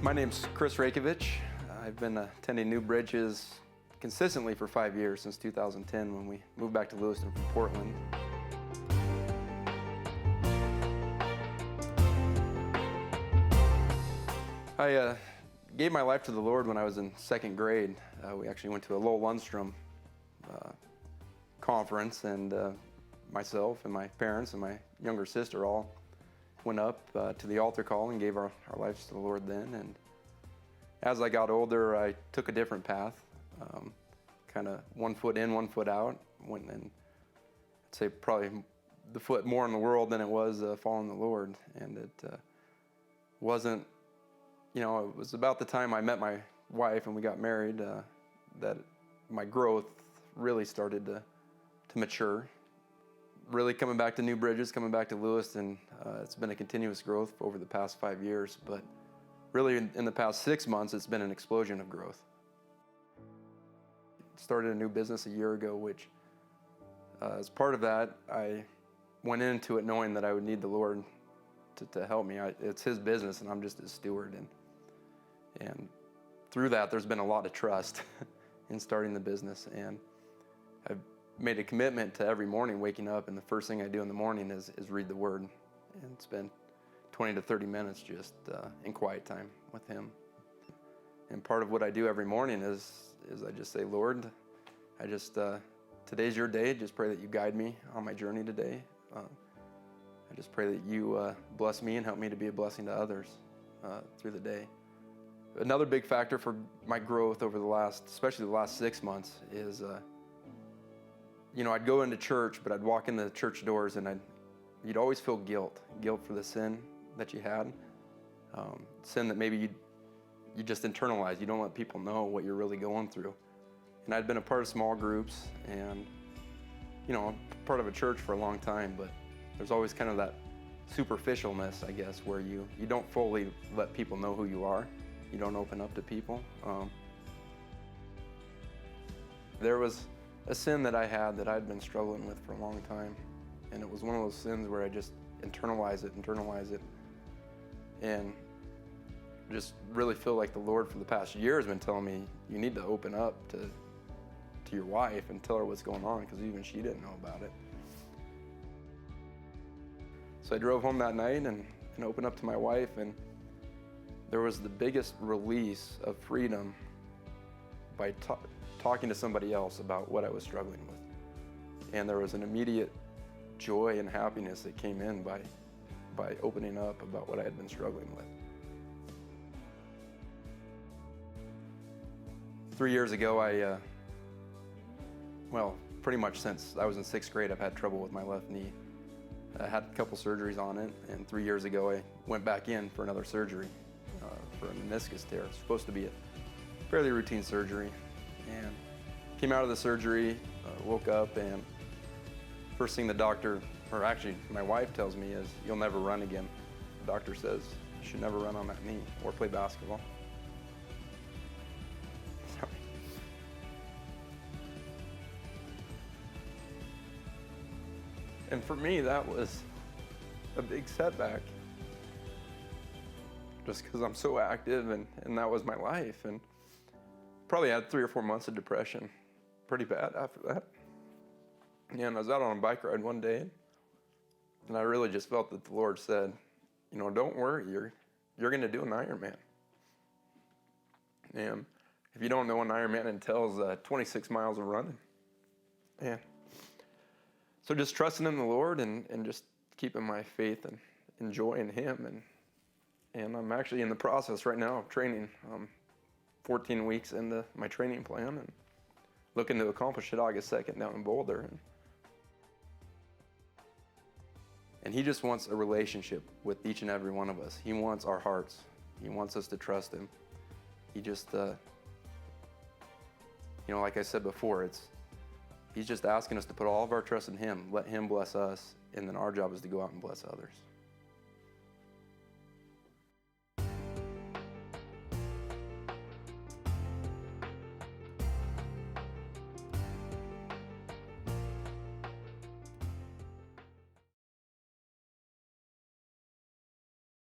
My name's Raykovich. I've been attending New Bridges consistently for 5 years, since 2010 when we moved back to Lewiston from Portland. I gave my life to the Lord when I was in second grade. We actually went to a Lowell Lundstrom conference, and myself and my parents and my younger sister all went up to the altar call and gave our lives to the Lord then. And as I got older, I took a different path, kind of one foot in, one foot out. Went in, I'd say probably the foot more in the world than it was following the Lord. And it wasn't, it was about the time I met my wife and we got married that my growth really started to mature. Really coming back to New Bridges, coming back to Lewiston, it's been a continuous growth over the past 5 years, but really in the past 6 months, it's been an explosion of growth. Started a new business a year ago, which as part of that, I went into it knowing that I would need the Lord to help me. It's His business and I'm just His steward. And through that, there's been a lot of trust in starting the business. And I've made a commitment to every morning waking up, and the first thing I do in the morning is read the Word and spend 20 to 30 minutes just in quiet time with Him. And part of what I do every morning is I just say, Lord, today's your day. Just pray that you guide me on my journey today. I just pray that you bless me and help me to be a blessing to others through the day. Another big factor for my growth over especially the last 6 months is I'd go into church, but I'd walk in the church doors and you'd always feel guilt for the sin that you had, sin that maybe you just internalize. You don't let people know what you're really going through. And I'd been a part of small groups and, part of a church for a long time, but there's always kind of that superficialness, I guess, where you don't fully let people know who you are. You don't open up to people. There was a sin that I had that I'd been struggling with for a long time. And it was one of those sins where I just internalize it. And just really feel like the Lord for the past year has been telling me, you need to open up to your wife and tell her what's going on, because even she didn't know about it. So I drove home that night and opened up to my wife, and there was the biggest release of freedom by talking to somebody else about what I was struggling with. And there was an immediate joy and happiness that came in by opening up about what I had been struggling with. 3 years ago, pretty much since I was in 6th grade, I've had trouble with my left knee. I had a couple surgeries on it, and 3 years ago I went back in for another surgery for a meniscus tear. It's supposed to be a fairly routine surgery, and came out of the surgery, woke up, and first thing the doctor, or actually my wife tells me is, you'll never run again. The doctor says you should never run on that knee or play basketball. Sorry. And for me, that was a big setback, just because I'm so active and that was my life. And probably had 3 or 4 months of depression, pretty bad after that. And I was out on a bike ride one day, and I really just felt that the Lord said, don't worry, you're going to do an Ironman. And if you don't know, an Ironman entails 26 miles of running. And so just trusting in the Lord and just keeping my faith and joy in Him. And I'm actually in the process right now of training. 14 weeks into my training plan and looking to accomplish it August 2nd down in Boulder. And He just wants a relationship with each and every one of us. He wants our hearts. He wants us to trust Him. He just, like I said before, He's just asking us to put all of our trust in Him, let Him bless us, and then our job is to go out and bless others.